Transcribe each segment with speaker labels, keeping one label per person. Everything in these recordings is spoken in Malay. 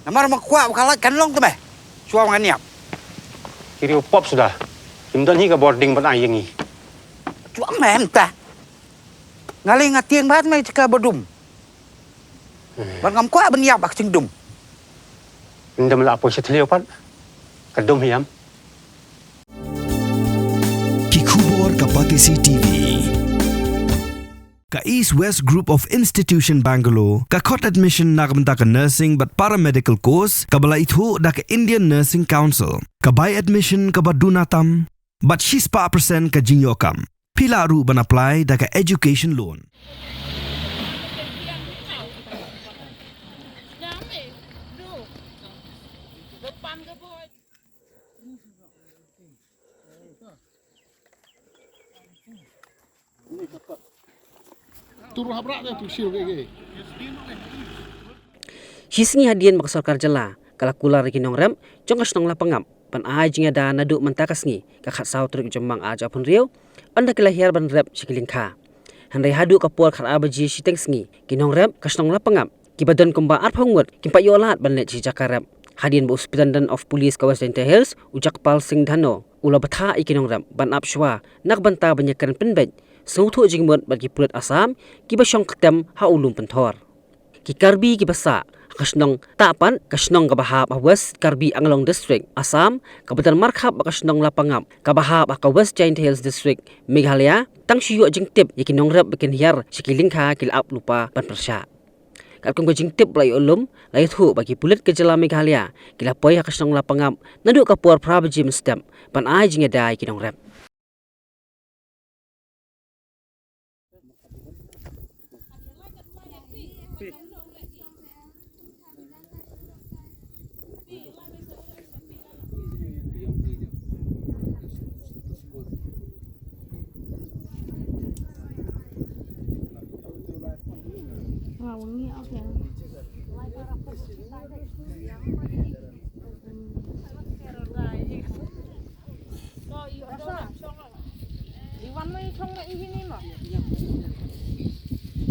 Speaker 1: Namar makuat kalat kan long tu be. Suam kan niap.
Speaker 2: Kiri upop sudah. Kimdan hi ka boarding ban ayang ni.
Speaker 1: Suam mem ta. Ngalih ngatiang bat mai ceka bodum. Ban ngam kuat ban niap bak cengdum.
Speaker 2: Ndam la apo sethleo pat. Kadum hiam.
Speaker 3: Kikubor Kapatisi TV. Ka East West Group of Institution Bangalore, ka khot admission na kabanta ka nursing but paramedical course, kabala ithu da ka Indian Nursing Council, ka by admission ka badunatam, but 6% ka jinyokam. Pila ru ban apply da ka education loan.
Speaker 4: Turu habrak dia tu siu ke.
Speaker 5: Hisngi hadian mak sarkar jela kala kula reki nong rem jongas nong lapangam pan ai jinga da nadu mentakas ngi ka khat saw truk jomang aja pun riau anda kala hiar ban rep sikiling kha handai hadu ka por khar abaji siteng sngi kinong rem kas nong lapangam kibadon kumba ar phangwat kimpa yolat ban le chi jakarap hadian bu Superintendent of Police Kawas Dente Hills ujak pal sing dhano ula batha ikinong rem ban apshwa nak banta banyakan penbej Sengtu jingmut bagi pulut Asam kiba syong ketem ha ulum pentor. Ki karbi ki basa kasnong tapan kasnong kabahap West Karbi Anglong District Assam kabutan markhap kasnong lapangam kabahap ka West Giant Hills District Meghalaya tang siyo jingtip yakinong rep bikin hiar sikiling kha kil ap lupa ban persya. Kalkung jingtip lai ulum lai thu bagi pulut ke jela Meghalaya kila poi kasnong lapangam nadu kapur prabjim stem ban ai jinga dai kinong rep.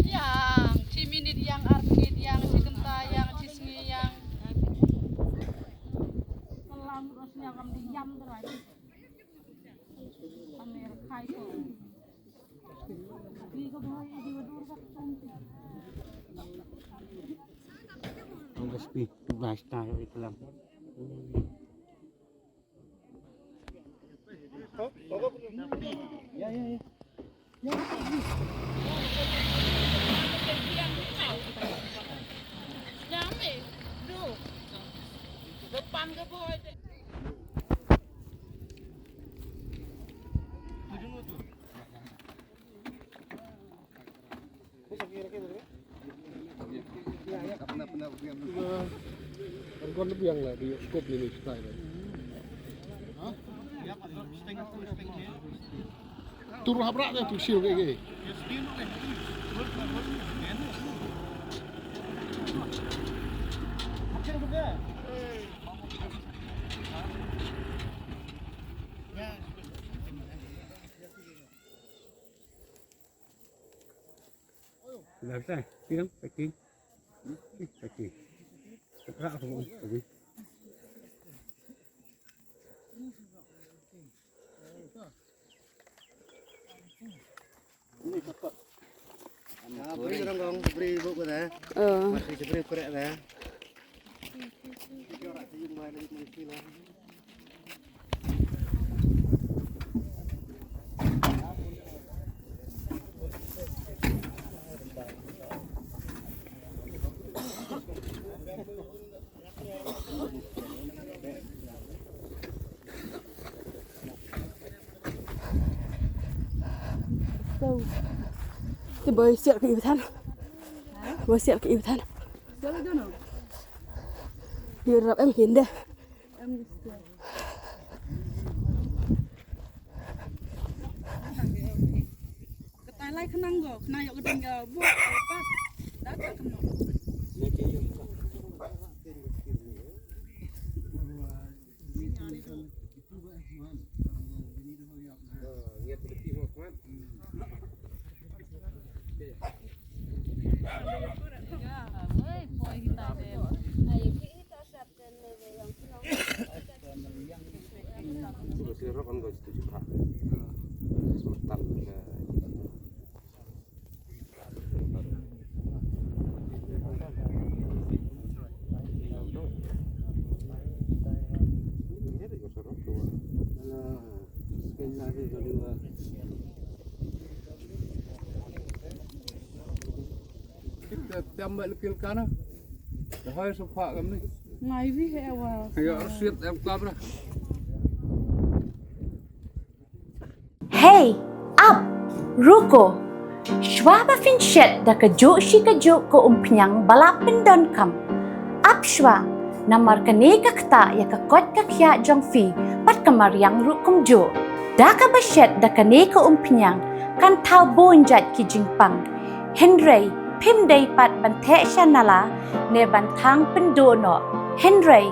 Speaker 6: Yang ciminit yang arpit yang cikenta yang cisngi yang kelam terusnya kam diam terus pamer khai ko di ko boy di wadur sak cantik
Speaker 2: Ang speed to blast tayo ito lang.
Speaker 6: depan ke boy
Speaker 4: Kon biang lah di skop ini style. Hah? Turu habrak dia tu siu ke.
Speaker 2: Sudah bisa, tinggal packing. Packing. Kerak semua.
Speaker 7: Ini cepat. Beri orang kong, beri ibu ko dah. Masih beri korek dah.
Speaker 8: Thì bơi xẹo cái yêu thân, bơi xẹo cái yêu thân. Điều rập em hiến đây.
Speaker 6: ketai lai kenang go kena yok gedeng go buat apa dak kenang
Speaker 4: sirap kan kau setuju kah? Semetan. Kita tambah lekil kana. Dah sofa kami.
Speaker 6: Ngai vi hewa.
Speaker 4: Ya siat em kabra.
Speaker 9: Hey, up, ruko. Shwa ba finchet da kajuk shi kajuk ko umpiang balak pendon kam. Up shwa, namar kane kakta ya kakot kakya jong fi pat kamariang rukum jo. Da ka bashet da kane ko umpiang kan tau bonjat ki jingpang. Henry, pim day pat bante shanala ne bantang pendono. Henry,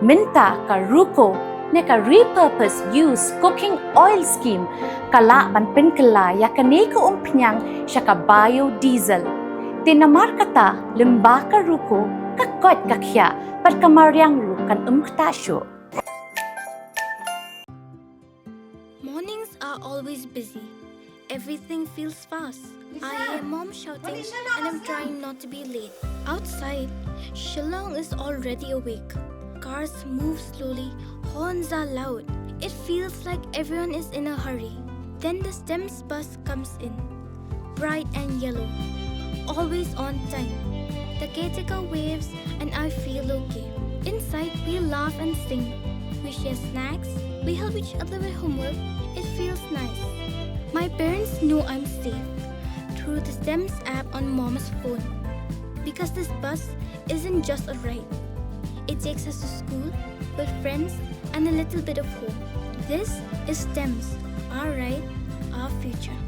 Speaker 9: minta ka ruko ne ka repurpose use cooking oil scheme kala ban pen kala ya kane ko umpiang siya ka biodiesel. Tinamar kata limba ka ruko kakot kakya pat kamariang rukan umktasyo.
Speaker 10: Mornings are always busy. Everything feels fast. I hear mom shouting and I'm trying not to be late. Outside, Shillong is already awake. Cars move slowly, horns are loud. It feels like everyone is in a hurry. Then the STEMS bus comes in, bright and yellow, always on time. The caretaker waves and I feel okay. Inside, we laugh and sing. We share snacks, we help each other with homework. It feels nice. My parents know I'm safe through the STEMS app on mom's phone. Because this bus isn't just a ride. It takes us to school with friends and a little bit of hope. This is STEMS, our ride, our future.